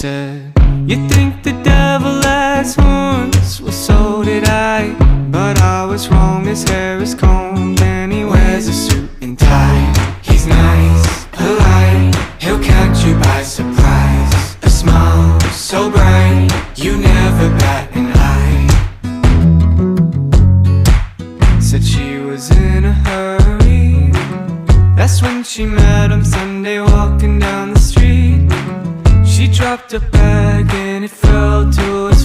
said, "You think the devil has horns? Well, so did I. But I was wrong, his hair is combed and he wears a suit and tie. He's nice, polite, he'll catch you by surprise. A smile so bright, you never bat an eye." Said she was in a hurry. That's when she met him Sunday walking down the street. She dropped a bag and it fell to her